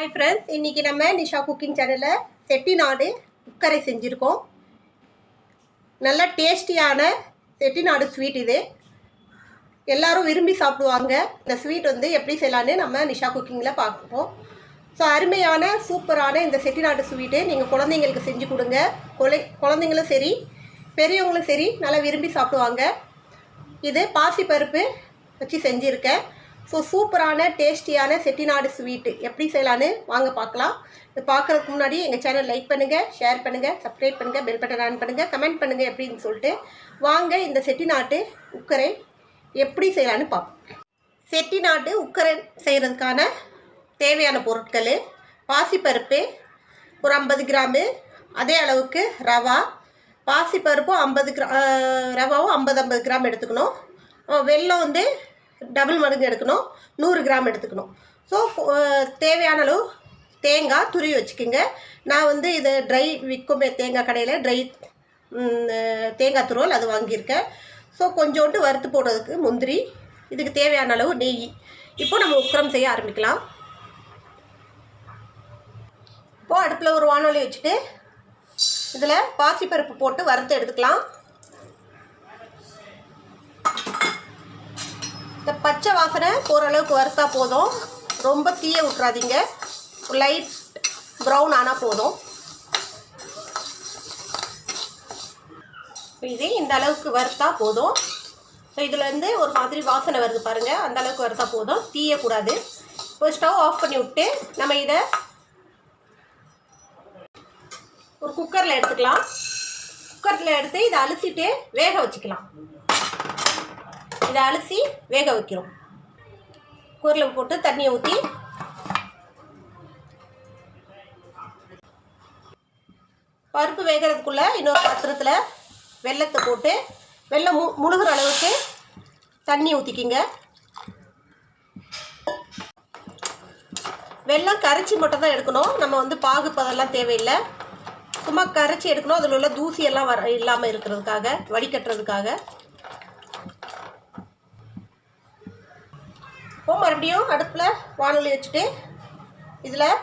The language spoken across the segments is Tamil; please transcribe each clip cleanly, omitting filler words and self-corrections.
हाय फ्रेंड्स, इनकी நம்ம நிஷா குக்கிங் சேனல்ல செட்டிநாடு உக்கரை செஞ்சிருக்கோம். நல்ல டேஸ்டியான செட்டிநாடு ஸ்வீட் இது. எல்லாரும் விரும்பி சாப்பிடுவாங்க. இந்த ஸ்வீட் வந்து எப்படி செய்யலாம்னு நம்ம நிஷா குக்கிங்ல பார்ப்போம். ஸோ அருமையான சூப்பரான இந்த செட்டிநாடு ஸ்வீட்டு நீங்கள் குழந்தைங்களுக்கு செஞ்சு கொடுங்க. குழந்தைங்களும் சரி பெரியவங்களும் சரி நல்லா விரும்பி சாப்பிடுவாங்க. இது பாசிப்பருப்பு வச்சு செஞ்சுருக்கேன். ஸோ சூப்பரான டேஸ்டியான செட்டிநாடு ஸ்வீட்டு எப்படி செய்யலான்னு வாங்க பார்க்கலாம். இது பார்க்குறதுக்கு முன்னாடி எங்கள் சேனல் லைக் பண்ணுங்கள், ஷேர் பண்ணுங்கள், சப்ஸ்கிரைப் பண்ணுங்கள், பெல் பட்டன் ஆன் பண்ணுங்கள், கமெண்ட் பண்ணுங்கள் எப்படின்னு சொல்லிட்டு வாங்க இந்த செட்டிநாட்டு உக்கரை எப்படி செய்யலான்னு பார்ப்போம். செட்டிநாட்டு உக்கரை செய்கிறதுக்கான தேவையான பொருட்கள்: பாசிப்பருப்பு ஒரு 50 கிராமு, அதே அளவுக்கு ரவா, பாசிப்பருப்பும் 50 ரவாவும் 50 கிராம் எடுத்துக்கணும். வெல்லம் வந்து டபுள் மடங்கு எடுக்கணும், 100 கிராம் எடுத்துக்கணும். ஸோ தேவையான அளவு தேங்காய் துருவி வச்சுக்கோங்க. நான் வந்து இதை ட்ரை விற்குமே தேங்காய் கடையில் ட்ரை தேங்காய் துருவல் அது வாங்கியிருக்கேன். ஸோ கொஞ்சோண்டு வறுத்து போடுறதுக்கு முந்திரி, இதுக்கு தேவையான அளவு நெய். இப்போ நம்ம உக்கரம் செய்ய ஆரம்பிக்கலாம். இப்போது அடுப்பில் ஒரு வானொலி வச்சுட்டு இதில் பாசிப்பருப்பு போட்டு வறுத்து எடுத்துக்கலாம். இந்த பச்சை வாசனை ஓரளவுக்கு வறுத்தா போதும், ரொம்ப தீய விட்றாதீங்க. லைட் ப்ரௌன் ஆனால் போதும். இது இந்த அளவுக்கு வறுத்தா போதும். ஸோ இதுலேருந்து ஒரு மாதிரி வாசனை வருது பாருங்கள், அந்த அளவுக்கு வறுத்தா போதும், தீயக்கூடாது. இப்போ ஸ்டவ் ஆஃப் பண்ணி விட்டு நம்ம இதை ஒரு குக்கரில் எடுத்துக்கலாம். குக்கரில் எடுத்து இதை அலசிட்டு வேக வச்சுக்கலாம். இதை அலசி வேக வைக்கிறோம். குக்கரில் போட்டு தண்ணியை ஊற்றி பருப்பு வேகிறதுக்குள்ளே இன்னொரு பாத்திரத்தில் வெல்லத்தை போட்டு வெல்லம் முழுகிற அளவுக்கு தண்ணி ஊற்றிக்கிங்க. வெல்லம் கரைச்சி மட்டும் தான் எடுக்கணும், நம்ம வந்து பாகு பதெல்லாம் தேவையில்லை. சும்மா கரைச்சி எடுக்கணும், அதில் உள்ள தூசியெல்லாம் இல்லாமல் இருக்கிறதுக்காக, வடிகட்டுறதுக்காக. இப்போ மறுபடியும் அடுப்பில் வானொலி வச்சுட்டு இதில்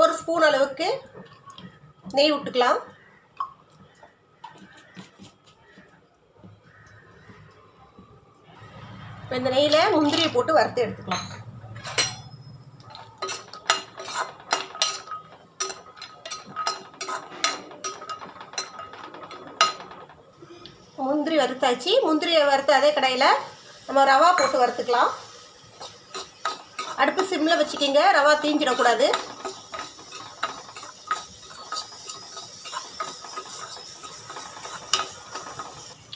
ஒரு ஸ்பூன் அளவுக்கு நெய் விட்டுக்கலாம். இப்போ இந்த நெய்யில் முந்திரியை போட்டு வறுத்து எடுத்துக்கலாம். முந்திரி வறுத்தாச்சு. முந்திரியை வறுத்து அதே கடையில் நம்ம ரவா போட்டு வறுத்துக்கலாம். அடுப்பு சிம்மில் வச்சுக்கிங்க, ரவா தீஞ்சிடக்கூடாது.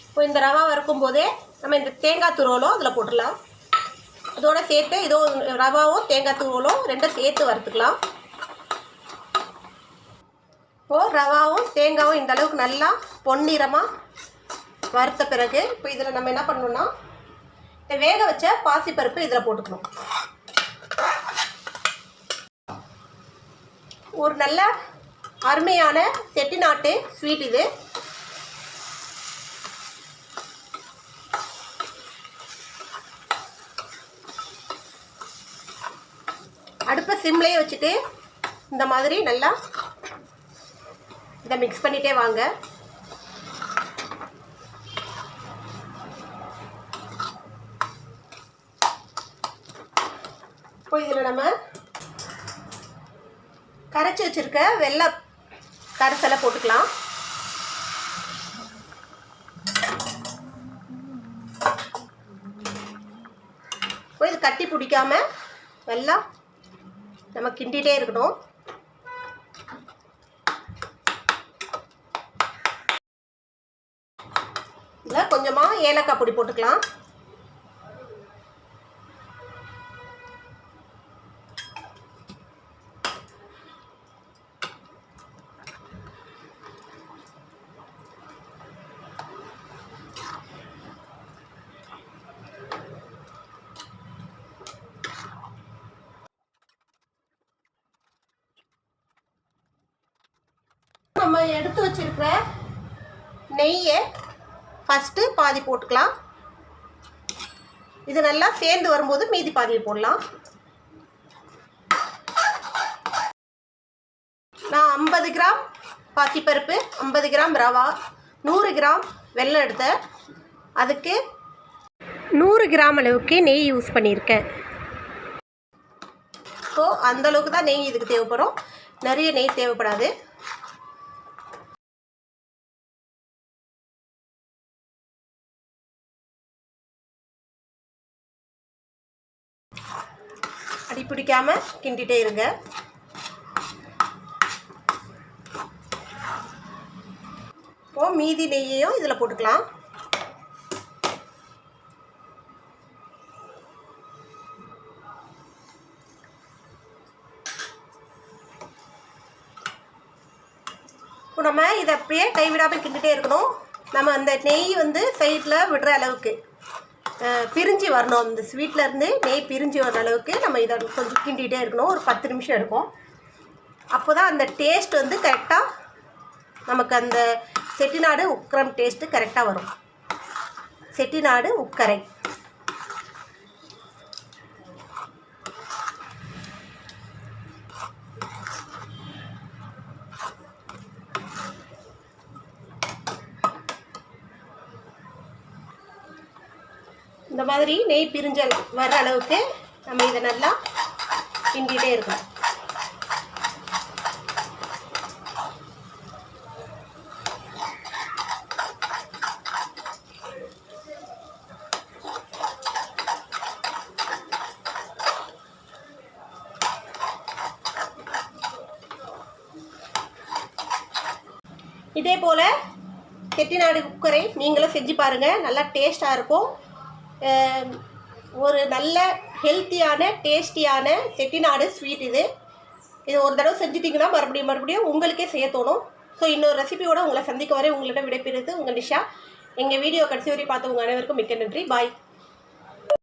இப்போ இந்த ரவா வறுக்கும் போதே நம்ம இந்த தேங்காய் துருவலும் அதில் போட்டுடலாம். இதோட சேர்த்து இதோ ரவாவும் தேங்காய் துருவலும் ரெண்டும் சேர்த்து வறுத்துக்கலாம். இப்போது ரவாவும் தேங்காயும் இந்த அளவுக்கு நல்லா பொன்னிறமாக வறுத்த பிறகு இப்போ இதில் நம்ம என்ன பண்ணணும்னா இந்த வேக வச்ச பாசிப்பருப்பு இதில் போட்டுக்கணும். ஒரு நல்ல அருமையான செட்டிநாட்டு ஸ்வீட் இது. அடுப்பை சிம்லேயே வச்சுட்டு இந்த மாதிரி நல்லா இதை மிக்ஸ் பண்ணிகிட்டே வாங்க. இப்போ இதில் நம்ம கரைச்சி வச்சுருக்க வெள்ளை கரைசலை போட்டுக்கலாம். இப்போ இது கட்டி பிடிக்காமல் வெள்ளம் நம்ம கிண்டிகிட்டே இருக்கணும். இதில் கொஞ்சமாக ஏலக்காய் பொடி போட்டுக்கலாம். நம்ம எடுத்து வச்சிருக்கிற நெய்யை ஃபஸ்ட்டு பாதி போட்டுக்கலாம். இது நல்லா சேர்ந்து வரும்போது மீதி பாதியை போடலாம். 50 கிராம் பாசிப்பருப்பு, 50 கிராம் ரவா, 100 கிராம் வெல்லம் எடுத்தேன். அதுக்கு 100 கிராம் அளவுக்கு நெய் யூஸ் பண்ணியிருக்கேன். ஸோ அந்தளவுக்கு தான் நெய் இதுக்கு தேவைப்படும், நிறைய நெய் தேவைப்படாது. அடி பிடிக்காம கிண்டிகிட்டே இருங்க. இப்போ மீதி நெய்யையும் இதில் போட்டுக்கலாம். இப்போ நம்ம இதை அப்படியே கைவிடாமல் கிண்டிகிட்டே இருக்கணும். நம்ம அந்த நெய் வந்து சைடில் விடுற அளவுக்கு பிரிஞ்சு வரணும். அந்த ஸ்வீட்லேருந்து நெய் பிரிஞ்சு வர அளவுக்கு நம்ம இதை கொஞ்சம் கிண்டிகிட்டே இருக்கணும். ஒரு 10 நிமிஷம் இருக்கும். அப்போ தான் அந்த டேஸ்ட் வந்து கரெக்டாக நமக்கு அந்த செட்டிநாடு உக்கரம் டேஸ்ட்டு கரெக்டாக வரும். செட்டிநாடு உக்கரை. இந்த மாதிரி நெய் பிரிஞ்சல் வர அளவுக்கு நம்ம இதை நல்லா கிண்டிகிட்டே இருக்கணும். இதே போல் செட்டிநாடு குக்கரை நீங்களும் செஞ்சு பாருங்கள். நல்லா டேஸ்ட்டாக இருக்கும். ஒரு நல்ல ஹெல்த்தியான டேஸ்டியான செட்டிநாடு ஸ்வீட் இது. இது ஒரு தடவை செஞ்சுட்டிங்கன்னா மறுபடியும் உங்களுக்கே செய்ய தோணும். ஸோ இன்னொரு ரெசிபியோடு உங்களை சந்திக்க வரை உங்கள்கிட்ட விடைபெறுது உங்கள் நிஷா. எங்கள் வீடியோ கடைசி வரை பார்த்து உங்கள் அனைவருக்கும் மிக்க நன்றி. பாய்.